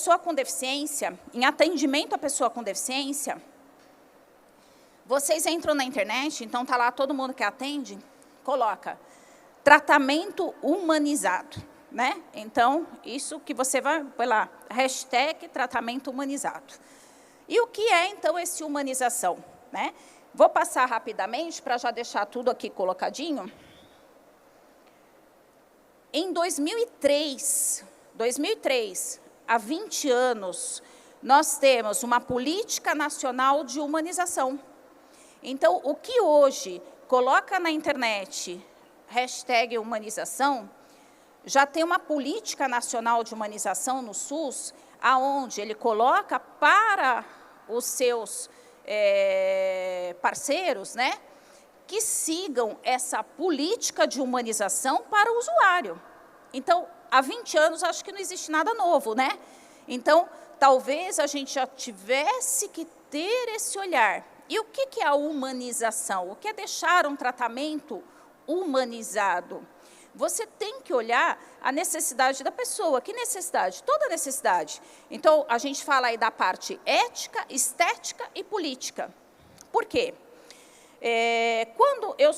pessoa com deficiência, em atendimento à pessoa com deficiência, vocês entram na internet, então está lá todo mundo que atende, coloca tratamento humanizado, né? Então, isso que você vai, põe lá, hashtag tratamento humanizado. E o que é, então, esse humanização, né? Vou passar rapidamente, para já deixar tudo aqui colocadinho. Em 2003, há 20 anos, nós temos uma política nacional de humanização. Então, o que hoje coloca na internet, hashtag humanização, já tem uma política nacional de humanização no SUS, aonde ele coloca para os seus parceiros, né, que sigam essa política de humanização para o usuário. Então, há 20 anos, acho que não existe nada novo, né? Então, talvez a gente já tivesse que ter esse olhar. E o que é a humanização? O que é deixar um tratamento humanizado? Você tem que olhar a necessidade da pessoa. Que necessidade? Toda necessidade. Então, a gente fala aí da parte ética, estética e política. Por quê? Quando eu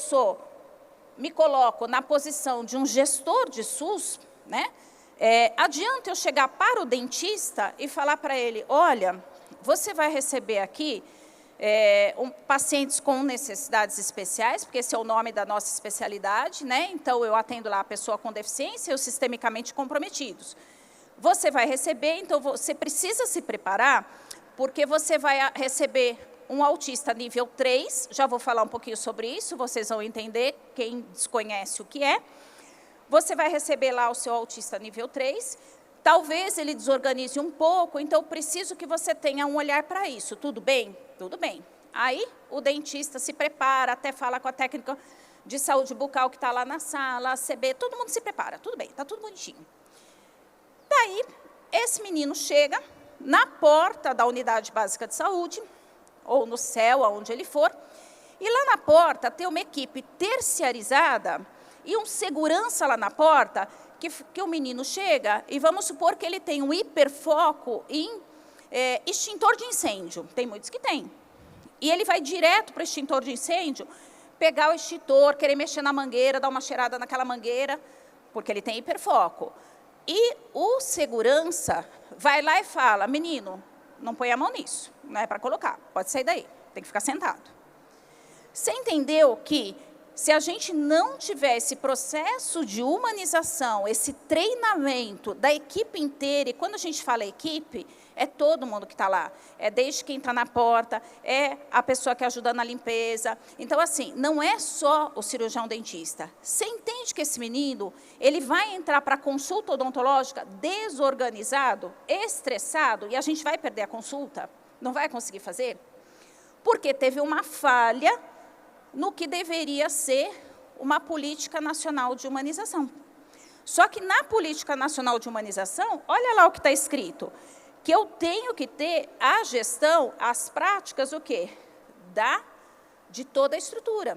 me coloco na posição de um gestor de SUS, né, adianta eu chegar para o dentista e falar para ele, olha, você vai receber aqui pacientes com necessidades especiais, porque esse é o nome da nossa especialidade, né? Então, eu atendo lá a pessoa com deficiência e os sistemicamente comprometidos. Você vai receber, então, você precisa se preparar, porque você vai receber um autista nível 3, já vou falar um pouquinho sobre isso, vocês vão entender, quem desconhece o que é. Você vai receber lá o seu autista nível 3, talvez ele desorganize um pouco, então preciso que você tenha um olhar para isso. Tudo bem? Tudo bem. Aí o dentista se prepara, até fala com a técnica de saúde bucal que está lá na sala, a CB, todo mundo se prepara. Tudo bem, está tudo bonitinho. Daí, esse menino chega na porta da unidade básica de saúde, ou no céu, aonde ele for, e lá na porta tem uma equipe terciarizada e um segurança lá na porta, que o menino chega, e vamos supor que ele tem um hiperfoco em extintor de incêndio. Tem muitos que têm. E ele vai direto para o extintor de incêndio, pegar o extintor, querer mexer na mangueira, dar uma cheirada naquela mangueira, porque ele tem hiperfoco. E o segurança vai lá e fala, menino, não põe a mão nisso, não é para colocar, pode sair daí, tem que ficar sentado. Você entendeu que, se a gente não tiver esse processo de humanização, esse treinamento da equipe inteira, e quando a gente fala equipe, é todo mundo que está lá, é desde quem está na porta, é a pessoa que ajuda na limpeza. Então, assim, não é só o cirurgião dentista. Você entende que esse menino, ele vai entrar para a consulta odontológica desorganizado, estressado, e a gente vai perder a consulta? Não vai conseguir fazer? Porque teve uma falha no que deveria ser uma política nacional de humanização. Só que na política nacional de humanização, olha lá o que está escrito, que eu tenho que ter a gestão, as práticas, o quê? De toda a estrutura.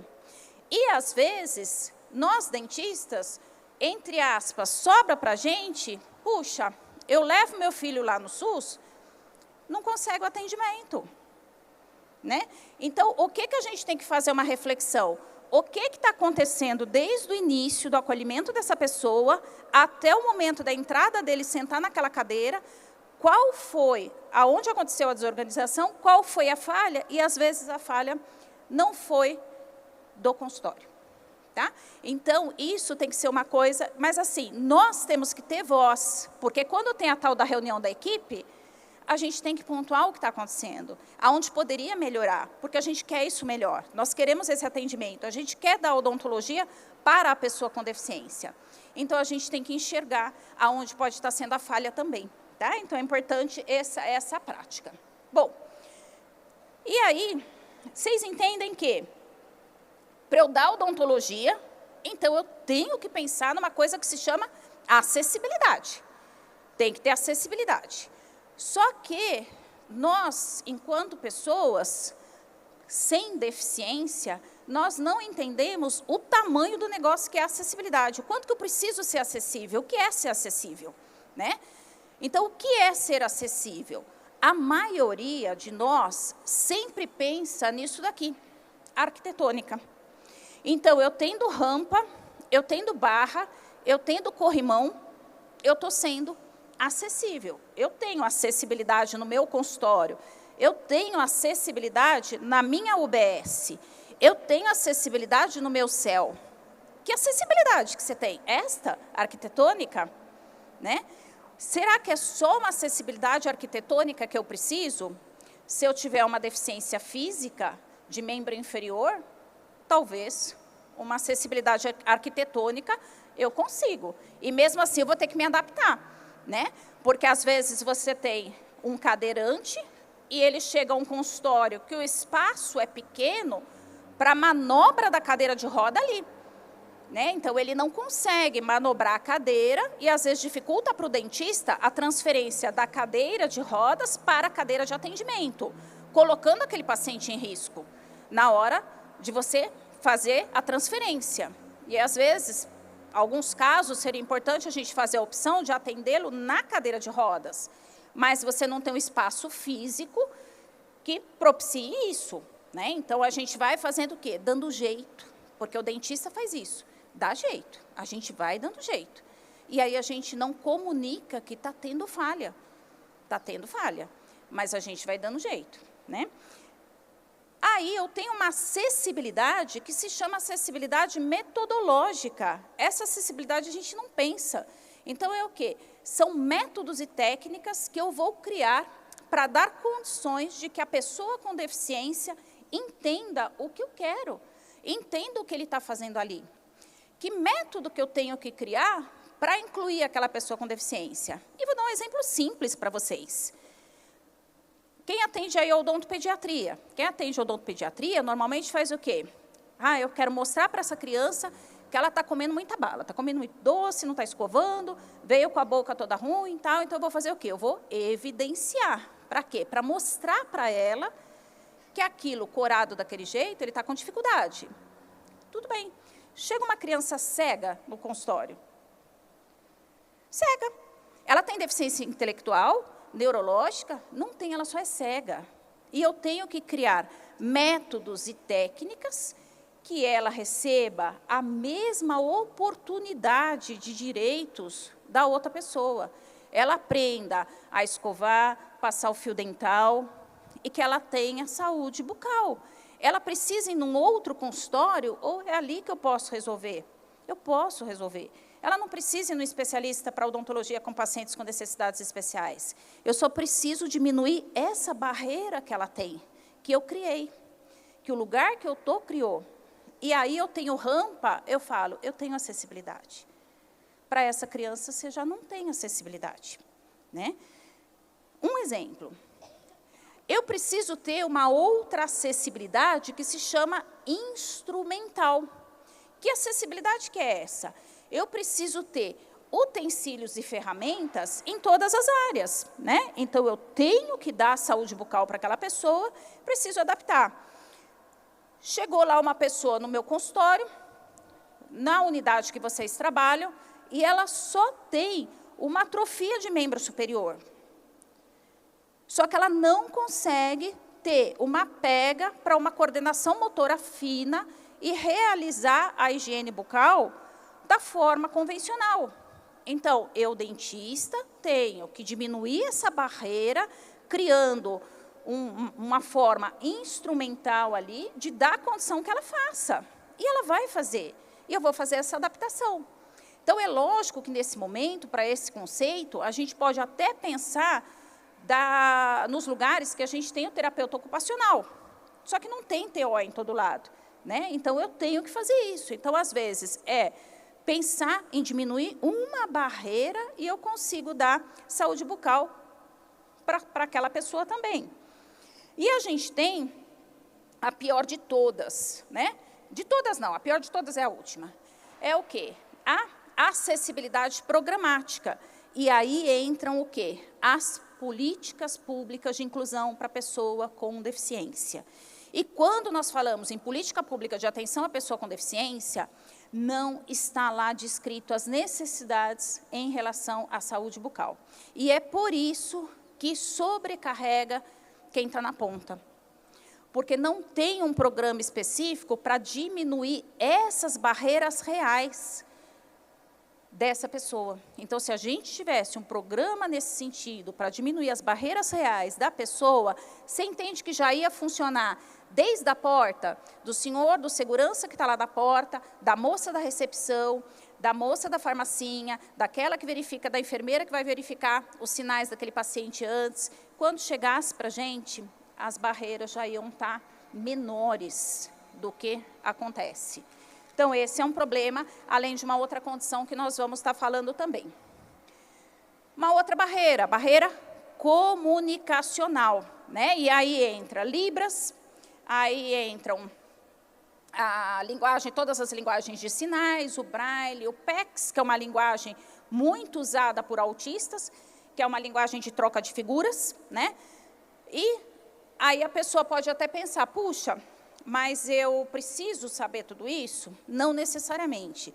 E, às vezes, nós dentistas, entre aspas, sobra para a gente, puxa, eu levo meu filho lá no SUS, não consegue o atendimento. Né? Então, o que a gente tem que fazer uma reflexão? O que está acontecendo desde o início do acolhimento dessa pessoa até o momento da entrada dele sentar naquela cadeira, qual foi, aonde aconteceu a desorganização, qual foi a falha, e às vezes a falha não foi do consultório. Tá? Então, isso tem que ser uma coisa, mas assim, nós temos que ter voz, porque quando tem a tal da reunião da equipe, a gente tem que pontuar o que está acontecendo, aonde poderia melhorar, porque a gente quer isso melhor. Nós queremos esse atendimento, a gente quer dar odontologia para a pessoa com deficiência. Então, a gente tem que enxergar aonde pode estar sendo a falha também. Tá? Então, é importante essa prática. Bom, e aí, vocês entendem que, para eu dar odontologia, então eu tenho que pensar numa coisa que se chama acessibilidade. Tem que ter acessibilidade. Só que nós, enquanto pessoas sem deficiência, nós não entendemos o tamanho do negócio que é a acessibilidade. O quanto que eu preciso ser acessível, o que é ser acessível, né? Então, o que é ser acessível? A maioria de nós sempre pensa nisso daqui, arquitetônica. Então, eu tendo rampa, eu tendo barra, eu tendo corrimão, eu estou sendo acessível. Eu tenho acessibilidade no meu consultório, eu tenho acessibilidade na minha UBS, eu tenho acessibilidade no meu céu. Que acessibilidade que você tem? Esta, arquitetônica, né? Será que é só uma acessibilidade arquitetônica que eu preciso? Se eu tiver uma deficiência física de membro inferior, talvez uma acessibilidade arquitetônica eu consigo. E mesmo assim eu vou ter que me adaptar, né? Porque às vezes você tem um cadeirante e ele chega a um consultório que o espaço é pequeno para a manobra da cadeira de roda ali. Né? Então, ele não consegue manobrar a cadeira e, às vezes, dificulta para o dentista a transferência da cadeira de rodas para a cadeira de atendimento, colocando aquele paciente em risco na hora de você fazer a transferência. E, às vezes, alguns casos, seria importante a gente fazer a opção de atendê-lo na cadeira de rodas, mas você não tem um espaço físico que propicie isso. Né? Então, a gente vai fazendo o quê? Dando jeito, porque o dentista faz isso. Dá jeito, a gente vai dando jeito. E aí a gente não comunica que está tendo falha. Está tendo falha, mas a gente vai dando jeito, né? Aí eu tenho uma acessibilidade que se chama acessibilidade metodológica. Essa acessibilidade a gente não pensa. Então é o quê? São métodos e técnicas que eu vou criar para dar condições de que a pessoa com deficiência entenda o que eu quero, entenda o que ele está fazendo ali. Que método que eu tenho que criar para incluir aquela pessoa com deficiência? E vou dar um exemplo simples para vocês. Quem atende aí a odontopediatria? Quem atende a odontopediatria normalmente faz o quê? Ah, eu quero mostrar para essa criança que ela está comendo muita bala, está comendo muito doce, não está escovando, veio com a boca toda ruim e tal, então eu vou fazer o quê? Eu vou evidenciar. Para quê? Para mostrar para ela que aquilo corado daquele jeito, ele está com dificuldade. Tudo bem. Chega uma criança cega no consultório. Cega. Ela tem deficiência intelectual, neurológica? Não tem, ela só é cega. E eu tenho que criar métodos e técnicas que ela receba a mesma oportunidade de direitos da outra pessoa. Ela aprenda a escovar, passar o fio dental e que ela tenha saúde bucal. Ela precisa ir num outro consultório ou é ali que eu posso resolver? Eu posso resolver. Ela não precisa ir no especialista para odontologia com pacientes com necessidades especiais. Eu só preciso diminuir essa barreira que ela tem, que eu criei, que o lugar que eu estou criou. E aí eu tenho rampa, eu falo, eu tenho acessibilidade. Para essa criança, você já não tem acessibilidade. Né? Um exemplo. Eu preciso ter uma outra acessibilidade que se chama instrumental. Que acessibilidade que é essa? Eu preciso ter utensílios e ferramentas em todas as áreas, né? Então, eu tenho que dar saúde bucal para aquela pessoa, preciso adaptar. Chegou lá uma pessoa no meu consultório, na unidade que vocês trabalham, e ela só tem uma atrofia de membro superior. Só que ela não consegue ter uma pega para uma coordenação motora fina e realizar a higiene bucal da forma convencional. Então, eu, dentista, tenho que diminuir essa barreira, criando uma forma instrumental ali de dar a condição que ela faça. E ela vai fazer. E eu vou fazer essa adaptação. Então, é lógico que, nesse momento, para esse conceito, a gente pode até pensar nos lugares que a gente tem o terapeuta ocupacional. Só que não tem TO em todo lado. Né? Então, eu tenho que fazer isso. Então, às vezes, é pensar em diminuir uma barreira e eu consigo dar saúde bucal para aquela pessoa também. E a gente tem a pior de todas, né? De todas não, a pior de todas é a última. É o quê? A acessibilidade programática. E aí entram o quê? As políticas públicas de inclusão para a pessoa com deficiência. E quando nós falamos em política pública de atenção à pessoa com deficiência, não está lá descrito as necessidades em relação à saúde bucal. E é por isso que sobrecarrega quem está na ponta. Porque não tem um programa específico para diminuir essas barreiras reais dessa pessoa. Então, se a gente tivesse um programa nesse sentido, para diminuir as barreiras reais da pessoa, você entende que já ia funcionar desde a porta, do senhor, do segurança que está lá na porta, da moça da recepção, da moça da farmacinha, daquela que verifica, da enfermeira que vai verificar os sinais daquele paciente antes. Quando chegasse para a gente, as barreiras já iam estar menores do que acontece. Então, esse é um problema, além de uma outra condição que nós vamos estar falando também. Uma outra barreira, a barreira comunicacional, né? E aí entra Libras, aí entram a linguagem, todas as linguagens de sinais, o Braille, o PECS, que é uma linguagem muito usada por autistas, que é uma linguagem de troca de figuras, né? E aí a pessoa pode até pensar, puxa, mas eu preciso saber tudo isso? Não necessariamente.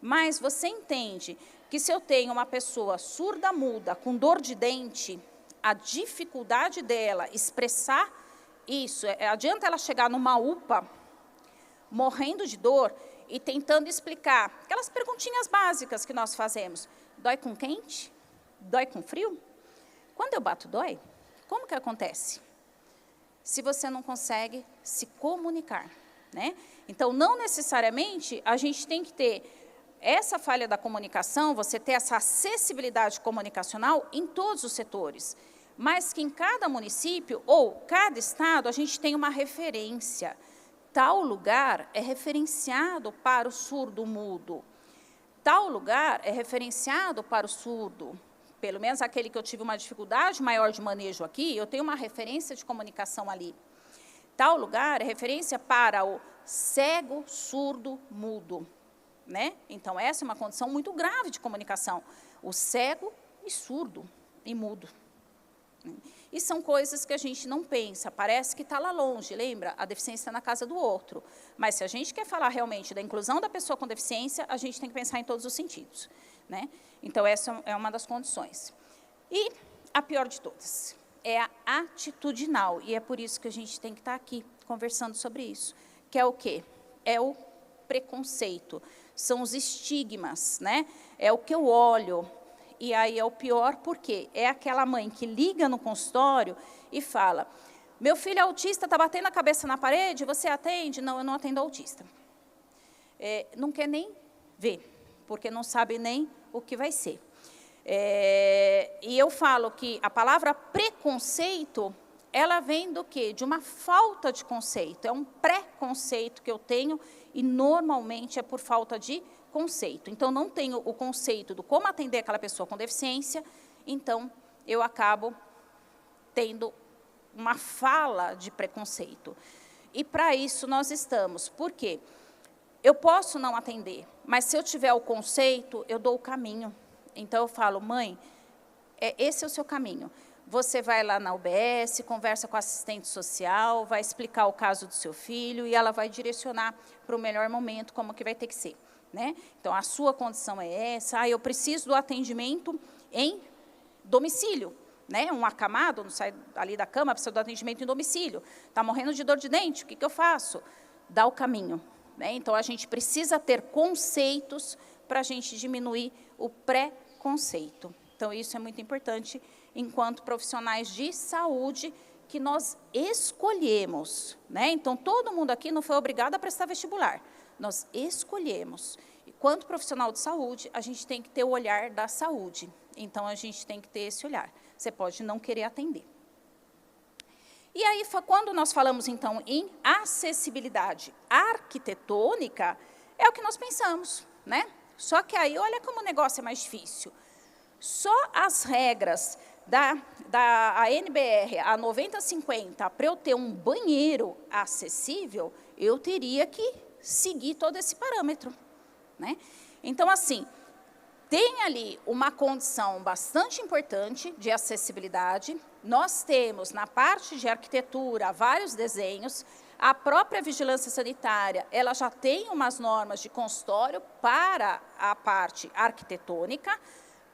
Mas você entende que se eu tenho uma pessoa surda-muda, com dor de dente, a dificuldade dela expressar isso, adianta ela chegar numa UPA, morrendo de dor, e tentando explicar aquelas perguntinhas básicas que nós fazemos. Dói com quente? Dói com frio? Quando eu bato, dói? Como que acontece? Se você não consegue se comunicar, né? Então, não necessariamente a gente tem que ter essa falha da comunicação, você ter essa acessibilidade comunicacional em todos os setores, mas que em cada município ou cada estado a gente tem uma referência. Tal lugar é referenciado para o surdo-mudo, tal lugar é referenciado para o surdo. Pelo menos aquele que eu tive uma dificuldade maior de manejo aqui, eu tenho uma referência de comunicação ali. Tal lugar é referência para o cego, surdo, mudo, né? Então, essa é uma condição muito grave de comunicação. O cego e surdo e mudo. E são coisas que a gente não pensa, parece que está lá longe, lembra? A deficiência está na casa do outro. Mas se a gente quer falar realmente da inclusão da pessoa com deficiência, a gente tem que pensar em todos os sentidos, né? Então, essa é uma das condições. E a pior de todas é a atitudinal, e é por isso que a gente tem que estar aqui conversando sobre isso, que é o quê? É o preconceito, são os estigmas, né? É o que eu olho, e aí é o pior, porque é aquela mãe que liga no consultório e fala, meu filho é autista, está batendo a cabeça na parede, você atende? Não, eu não atendo autista. Não quer nem ver, porque não sabe nem o que vai ser. E eu falo que a palavra preconceito, ela vem do quê? De uma falta de conceito, é um pré-conceito que eu tenho e normalmente é por falta de conceito. Então, não tenho o conceito do como atender aquela pessoa com deficiência, então eu acabo tendo uma fala de preconceito. E para isso nós estamos, por quê? Eu posso não atender, mas se eu tiver o conceito, eu dou o caminho. Então, eu falo, mãe, esse é o seu caminho. Você vai lá na UBS, conversa com a assistente social, vai explicar o caso do seu filho e ela vai direcionar para o melhor momento, como que vai ter que ser, né? Então, a sua condição é essa, eu preciso do atendimento em domicílio, né? Um acamado, não sai ali da cama, precisa do atendimento em domicílio. Está morrendo de dor de dente, o que eu faço? Dá o caminho. Então, a gente precisa ter conceitos para a gente diminuir o preconceito. Então, isso é muito importante enquanto profissionais de saúde que nós escolhemos, né? Então, todo mundo aqui não foi obrigado a prestar vestibular. Nós escolhemos. E, quanto profissional de saúde, a gente tem que ter o olhar da saúde. Então, a gente tem que ter esse olhar. Você pode não querer atender. E aí, quando nós falamos, então, em acessibilidade arquitetônica, é o que nós pensamos, né? Só que aí, olha como o negócio é mais difícil. Só as regras da ANBR, a 9050, para eu ter um banheiro acessível, eu teria que seguir todo esse parâmetro, né? Então, assim, tem ali uma condição bastante importante de acessibilidade. Nós temos, na parte de arquitetura, vários desenhos. A própria vigilância sanitária, ela já tem umas normas de consultório para a parte arquitetônica,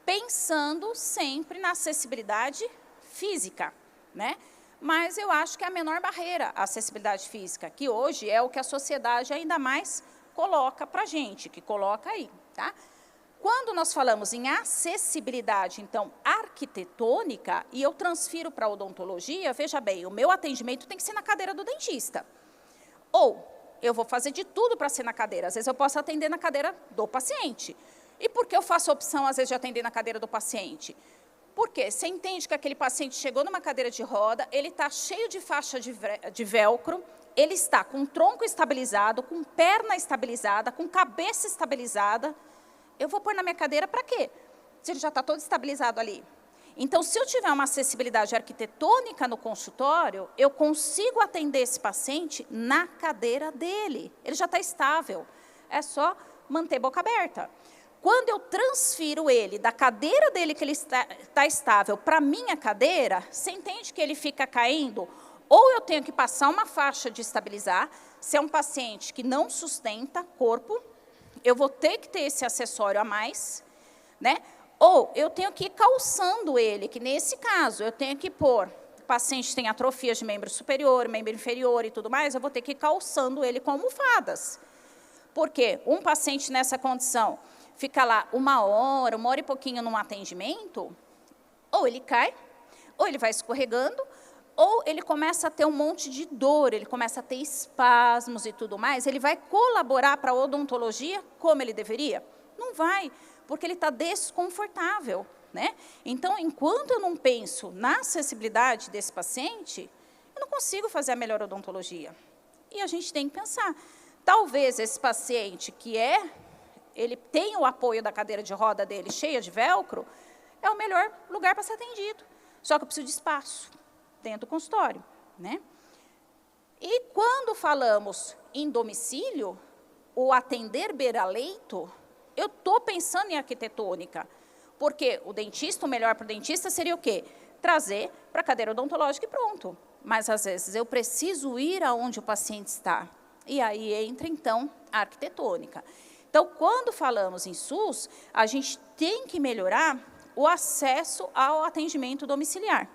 pensando sempre na acessibilidade física, né? Mas eu acho que é a menor barreira a acessibilidade física, que hoje é o que a sociedade ainda mais coloca para a gente, que coloca aí, tá? Quando nós falamos em acessibilidade, então, arquitetônica, e eu transfiro para a odontologia, veja bem, o meu atendimento tem que ser na cadeira do dentista. Ou eu vou fazer de tudo para ser na cadeira. Às vezes eu posso atender na cadeira do paciente. E por que eu faço a opção, às vezes, de atender na cadeira do paciente? Porque você entende que aquele paciente chegou numa cadeira de roda, ele está cheio de faixa de velcro, ele está com tronco estabilizado, com perna estabilizada, com cabeça estabilizada. Eu vou pôr na minha cadeira para quê? Se ele já está todo estabilizado ali. Então, se eu tiver uma acessibilidade arquitetônica no consultório, eu consigo atender esse paciente na cadeira dele. Ele já está estável. É só manter boca aberta. Quando eu transfiro ele da cadeira dele, que ele está estável, para a minha cadeira, você entende que ele fica caindo? Ou eu tenho que passar uma faixa de estabilizar, se é um paciente que não sustenta corpo, eu vou ter que ter esse acessório a mais, né? Ou eu tenho que ir calçando ele, que nesse caso eu tenho que pôr, o paciente tem atrofia de membro superior, membro inferior e tudo mais, eu vou ter que ir calçando ele com almofadas. Porque um paciente nessa condição fica lá uma hora e pouquinho num atendimento, ou ele cai, ou ele vai escorregando, ou ele começa a ter um monte de dor, ele começa a ter espasmos e tudo mais, ele vai colaborar para a odontologia como ele deveria? Não vai, porque ele está desconfortável, né? Então, enquanto eu não penso na acessibilidade desse paciente, eu não consigo fazer a melhor odontologia. E a gente tem que pensar, talvez esse paciente ele tem o apoio da cadeira de roda dele cheia de velcro, é o melhor lugar para ser atendido. Só que eu preciso de espaço dentro do consultório, né? E quando falamos em domicílio, o atender beira-leito, eu estou pensando em arquitetônica, porque o dentista, o melhor para o dentista seria o quê? Trazer para a cadeira odontológica e pronto. Mas, às vezes, eu preciso ir aonde o paciente está. E aí entra, então, a arquitetônica. Então, quando falamos em SUS, a gente tem que melhorar o acesso ao atendimento domiciliar.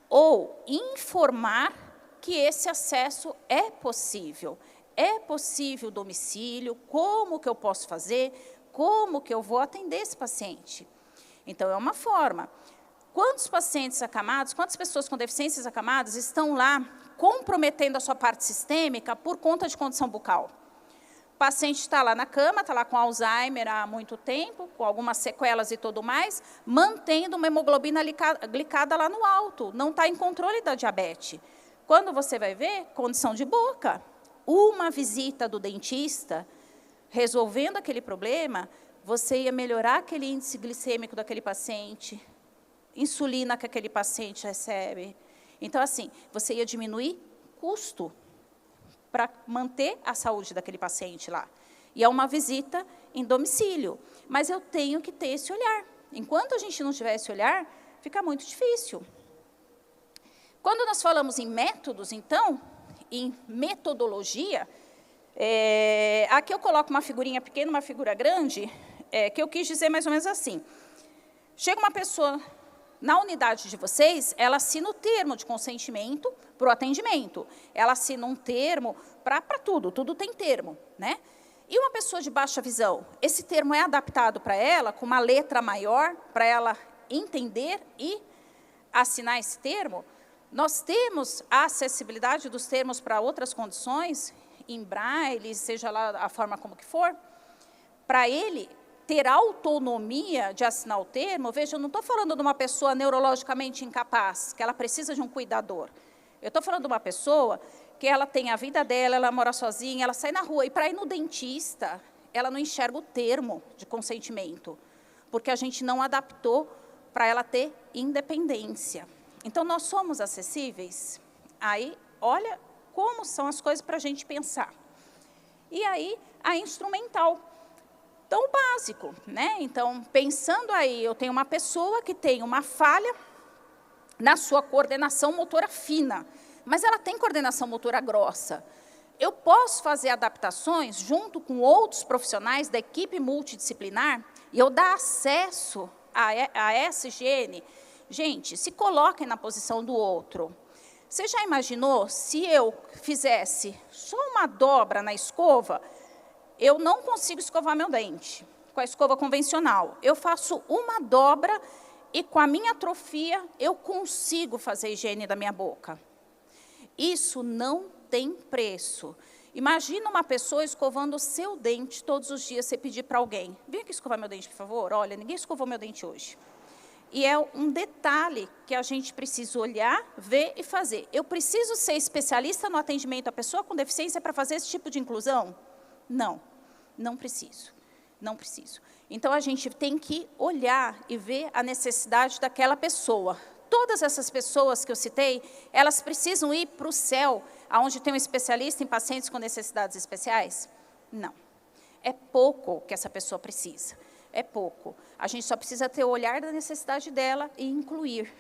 Ou informar que esse acesso é possível. É possível domicílio, como que eu posso fazer, como que eu vou atender esse paciente. Então, é uma forma. Quantos pacientes acamados, quantas pessoas com deficiências acamadas estão lá comprometendo a sua parte sistêmica por conta de condição bucal? O paciente está lá na cama, está lá com Alzheimer há muito tempo, com algumas sequelas e tudo mais, mantendo uma hemoglobina glicada lá no alto, não está em controle da diabetes. Quando você vai ver, condição de boca. Uma visita do dentista, resolvendo aquele problema, você ia melhorar aquele índice glicêmico daquele paciente, insulina que aquele paciente recebe. Então, assim, você ia diminuir custo para manter a saúde daquele paciente lá. E é uma visita em domicílio. Mas eu tenho que ter esse olhar. Enquanto a gente não tiver esse olhar, fica muito difícil. Quando nós falamos em métodos, então, em metodologia, aqui eu coloco uma figurinha pequena, uma figura grande, que eu quis dizer mais ou menos assim. Chega uma pessoa na unidade de vocês, ela assina o termo de consentimento para o atendimento. Ela assina um termo para tudo, tudo tem termo, né? E uma pessoa de baixa visão, esse termo é adaptado para ela, com uma letra maior, para ela entender e assinar esse termo? Nós temos a acessibilidade dos termos para outras condições, em braille, seja lá a forma como que for, para ele ter autonomia de assinar o termo. Veja, eu não estou falando de uma pessoa neurologicamente incapaz, que ela precisa de um cuidador. Eu estou falando de uma pessoa que ela tem a vida dela, ela mora sozinha, ela sai na rua, e para ir no dentista, ela não enxerga o termo de consentimento, porque a gente não adaptou para ela ter independência. Então, nós somos acessíveis? Aí, olha como são as coisas para a gente pensar. E aí, a instrumental. Então, o básico, né? Então, pensando aí, eu tenho uma pessoa que tem uma falha na sua coordenação motora fina, mas ela tem coordenação motora grossa. Eu posso fazer adaptações junto com outros profissionais da equipe multidisciplinar e eu dar acesso a essa higiene. Gente, se coloquem na posição do outro. Você já imaginou se eu fizesse só uma dobra na escova? Eu não consigo escovar meu dente com a escova convencional. Eu faço uma dobra e com a minha atrofia eu consigo fazer a higiene da minha boca. Isso não tem preço. Imagina uma pessoa escovando o seu dente todos os dias, você pedir para alguém, vem aqui escovar meu dente, por favor. Olha, ninguém escovou meu dente hoje. E é um detalhe que a gente precisa olhar, ver e fazer. Eu preciso ser especialista no atendimento à pessoa com deficiência para fazer esse tipo de inclusão? Não, não preciso. Não preciso. Então, a gente tem que olhar e ver a necessidade daquela pessoa. Todas essas pessoas que eu citei, elas precisam ir para o céu, onde tem um especialista em pacientes com necessidades especiais? Não. É pouco que essa pessoa precisa. É pouco. A gente só precisa ter o olhar da necessidade dela e incluir.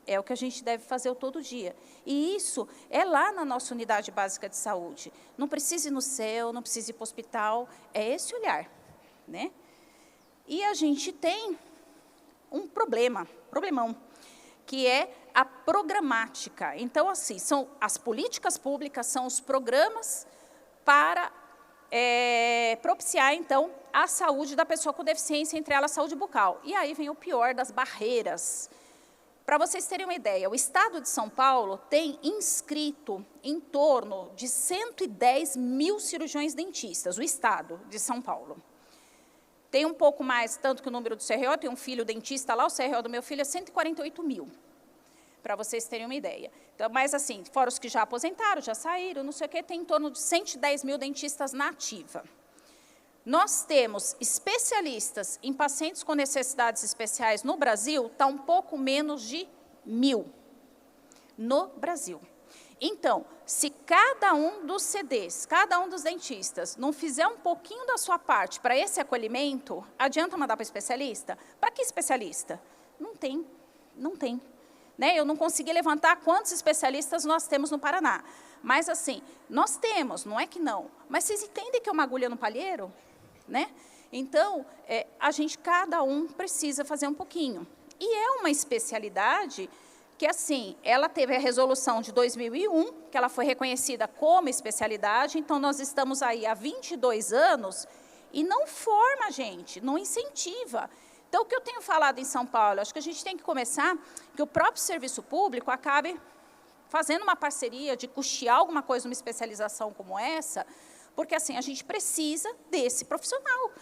É o que a gente deve fazer todo dia. E isso é lá na nossa unidade básica de saúde. Não precisa ir no céu, não precisa ir para o hospital. É esse olhar, né? E a gente tem um problemão, que é a programática. Então, assim, são as políticas públicas, são os programas para propiciar, então, a saúde da pessoa com deficiência, entre elas a saúde bucal. E aí vem o pior das barreiras. Para vocês terem uma ideia, o Estado de São Paulo tem inscrito em torno de 110 mil cirurgiões dentistas, o Estado de São Paulo. Tem um pouco mais, tanto que o número do CRO, tem um filho dentista lá, o CRO do meu filho é 148 mil, para vocês terem uma ideia. Então, mas assim, fora os que já aposentaram, já saíram, não sei o quê, tem em torno de 110 mil dentistas na ativa. Nós temos especialistas em pacientes com necessidades especiais no Brasil, está um pouco menos de 1.000 no Brasil. Então, se cada um dos CDs, cada um dos dentistas, não fizer um pouquinho da sua parte para esse acolhimento, adianta mandar para especialista? Para que especialista? Não tem, não tem. Né? Eu não consegui levantar quantos especialistas nós temos no Paraná. Mas, assim, nós temos, não é que não. Mas vocês entendem que é uma agulha no palheiro? Né? Então, cada um precisa fazer um pouquinho. E é uma especialidade que, assim, ela teve a resolução de 2001, que ela foi reconhecida como especialidade, então nós estamos aí há 22 anos e não forma, gente, não incentiva. Então, o que eu tenho falado em São Paulo, acho que a gente tem que começar, que o próprio serviço público acabe fazendo uma parceria de custear alguma coisa, uma especialização como essa, porque, assim, a gente precisa desse profissional.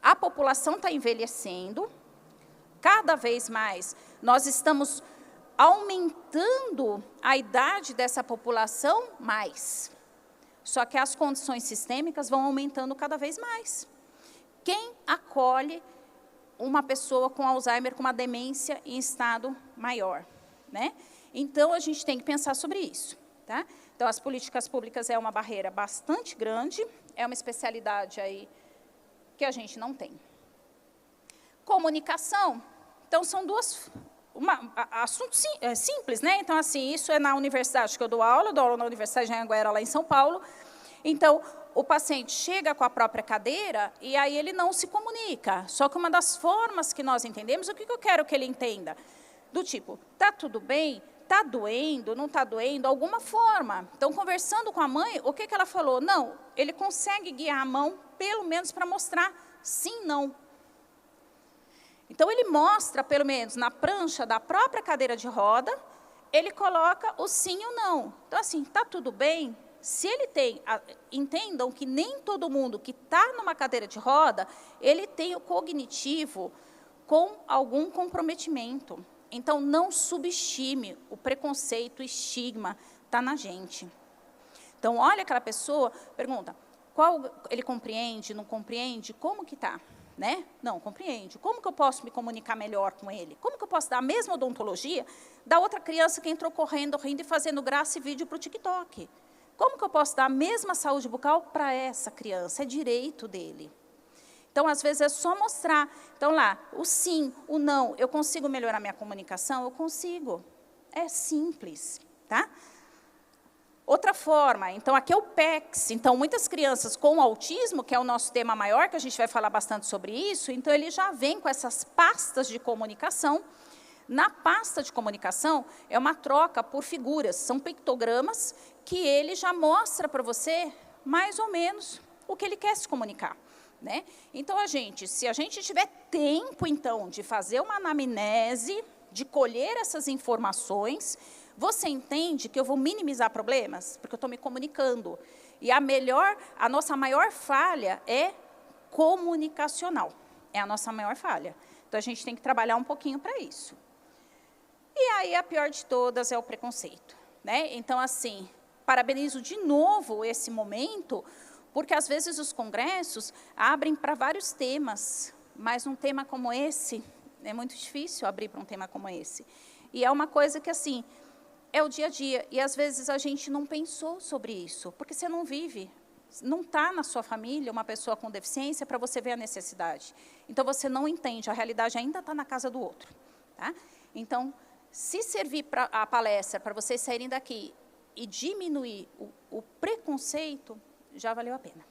A população está envelhecendo, cada vez mais nós estamos aumentando a idade dessa população mais. Só que as condições sistêmicas vão aumentando cada vez mais. Quem acolhe uma pessoa com Alzheimer, com uma demência em estado maior, né? Então, a gente tem que pensar sobre isso, tá? Então, as políticas públicas é uma barreira bastante grande, é uma especialidade aí que a gente não tem. Comunicação, então, são duas... assunto simples, né? Então, assim, isso é na universidade que eu dou aula na Universidade de Anhanguera, lá em São Paulo. Então, o paciente chega com a própria cadeira e aí ele não se comunica. Só que uma das formas que nós entendemos, o que eu quero que ele entenda? Do tipo, tá tudo bem? Tá doendo? Não tá doendo? Alguma forma. Então, conversando com a mãe, o que ela falou? Não, ele consegue guiar a mão, pelo menos para mostrar sim, não. Então, ele mostra, pelo menos, na prancha da própria cadeira de roda, ele coloca o sim ou não. Então, assim, está tudo bem? Se ele tem... Entendam que nem todo mundo que está numa cadeira de roda, ele tem o cognitivo com algum comprometimento. Então, não subestime o preconceito, o estigma, está na gente. Então, olha aquela pessoa, pergunta, qual ele compreende, não compreende, como que está? Né? Não, compreende. Como que eu posso me comunicar melhor com ele? Como que eu posso dar a mesma odontologia da outra criança que entrou correndo, rindo e fazendo graça e vídeo para o TikTok? Como que eu posso dar a mesma saúde bucal para essa criança? É direito dele. Então, às vezes, é só mostrar. Então, lá, o sim, o não, eu consigo melhorar minha comunicação? Eu consigo. É simples, tá? Outra forma, então, aqui é o PECS. Então, muitas crianças com autismo, que é o nosso tema maior, que a gente vai falar bastante sobre isso, então, ele já vem com essas pastas de comunicação. Na pasta de comunicação, é uma troca por figuras, são pictogramas que ele já mostra para você, mais ou menos, o que ele quer se comunicar. Né? Então, se a gente tiver tempo, então, de fazer uma anamnese, de colher essas informações, você entende que eu vou minimizar problemas? Porque eu estou me comunicando. E a nossa maior falha é comunicacional. É a nossa maior falha. Então, a gente tem que trabalhar um pouquinho para isso. E aí, a pior de todas é o preconceito. Né? Então, assim, parabenizo de novo esse momento, porque, às vezes, os congressos abrem para vários temas, mas um tema como esse, é muito difícil abrir para um tema como esse. E é uma coisa que, assim, é o dia a dia, e, às vezes, a gente não pensou sobre isso, porque você não vive, não está na sua família uma pessoa com deficiência para você ver a necessidade. Então, você não entende, a realidade ainda está na casa do outro. Tá? Então, se servir a palestra para vocês saírem daqui e diminuir o preconceito, já valeu a pena.